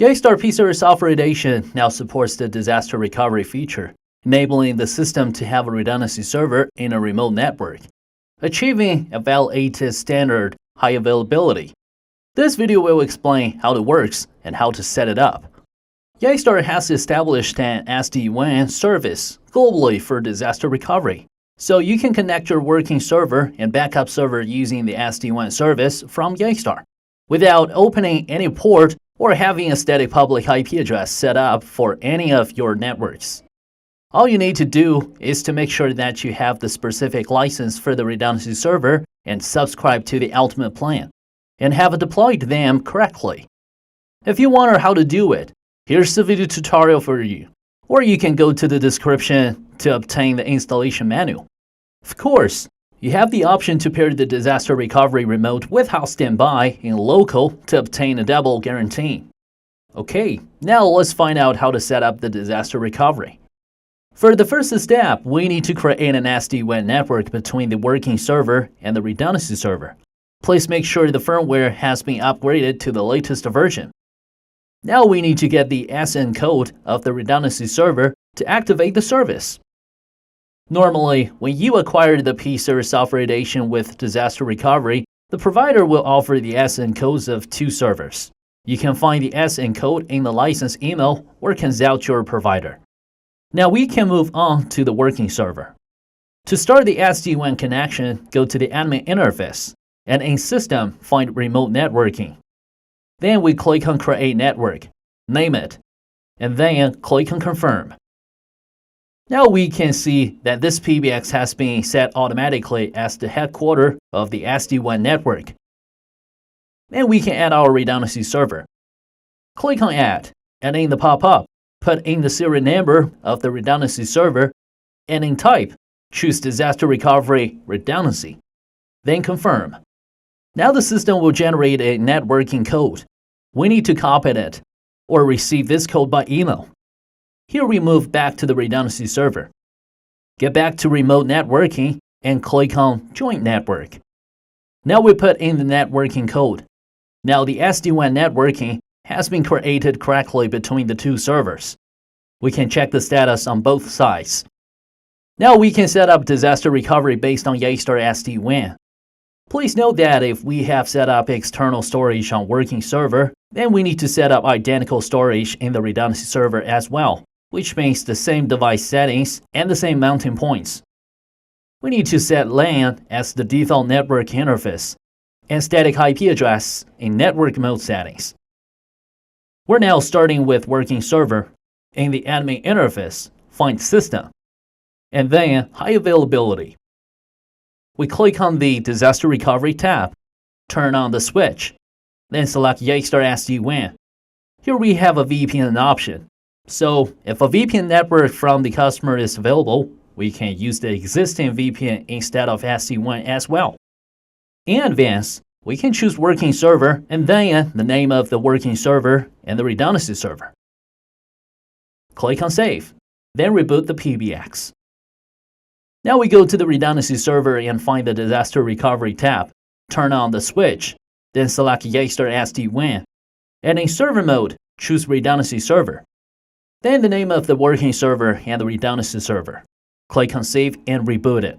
Yeastar P-Series Software Edition now supports the disaster recovery feature, enabling the system to have a redundancy server in a remote network, achieving a validated standard high availability. This video will explain how it works and how to set it up. Yeastar has established an SD-WAN service globally for disaster recovery, so you can connect your working server and backup server using the SD-WAN service from Yeastar without opening any port or having a static public IP address set up for any of your networks. All you need to do is to make sure that you have the specific license for the redundancy server and subscribe to the ultimate plan, and have deployed them correctly. If you wonder how to do it, here's the video tutorial for you, or you can go to the description to obtain the installation manual. Of course, you have the option to pair the disaster recovery remote with house standby in local to obtain a double guarantee. Okay, now let's find out how to set up the disaster recovery. For the first step, we need to create an SD-WAN network between the working server and the redundancy server. Please make sure the firmware has been upgraded to the latest version. Now we need to get the SN code of the redundancy server to activate the service. Normally, when you acquire the P-Series Software Edition with disaster recovery, the provider will offer the SN codes of two servers. You can find the SN code in the license email or consult your provider. Now we can move on to the working server. To start the SD-WAN connection, go to the admin interface, and in System, find Remote Networking. Then we click on Create Network, name it, and then click on Confirm. Now we can see that this PBX has been set automatically as the headquarters of the SD-WAN network. And we can add our redundancy server. Click on Add, and in the pop-up, put in the serial number of the redundancy server, and in Type, choose Disaster Recovery Redundancy. Then Confirm. Now the system will generate a networking code. We need to copy it, or receive this code by email. Here we move back to the redundancy server. Get back to Remote Networking and click on Joint Network. Now we put in the networking code. Now the SD-WAN networking has been created correctly between the two servers. We can check the status on both sides. Now we can set up disaster recovery based on Yeastar SD-WAN. Please note that if we have set up external storage on working server, then we need to set up identical storage in the redundancy server as well, which means the same device settings and the same mounting points. We need to set LAN as the default network interface and static IP address in network mode settings. We're now starting with working server. In the admin interface, find System, and then High Availability. We click on the Disaster Recovery tab, turn on the switch, then select Yeastar SD-WAN. Here we have a VPN option. So, if a VPN network from the customer is available, we can use the existing VPN instead of SD-WAN as well. In advance, we can choose working server and then the name of the working server and the redundancy server. Click on Save, then reboot the PBX. Now we go to the redundancy server and find the Disaster Recovery tab, turn on the switch, then select Yeastar SD-WAN, and in server mode, choose redundancy server. Then the name of the working server and the redundancy server. Click on Save and reboot it.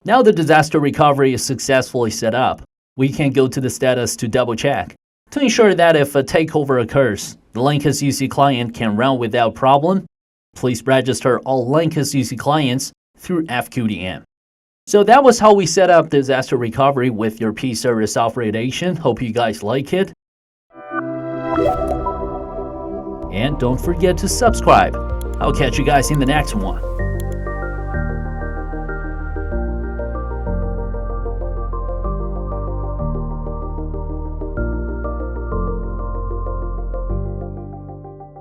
Now the disaster recovery is successfully set up. We can go to the status to double check. To ensure that if a takeover occurs, the Linkus UC client can run without problem, please register all Linkus UC clients through FQDN. So that was how we set up disaster recovery with your P-Series Software Edition. Hope you guys like it. And don't forget to subscribe. I'll catch you guys in the next one.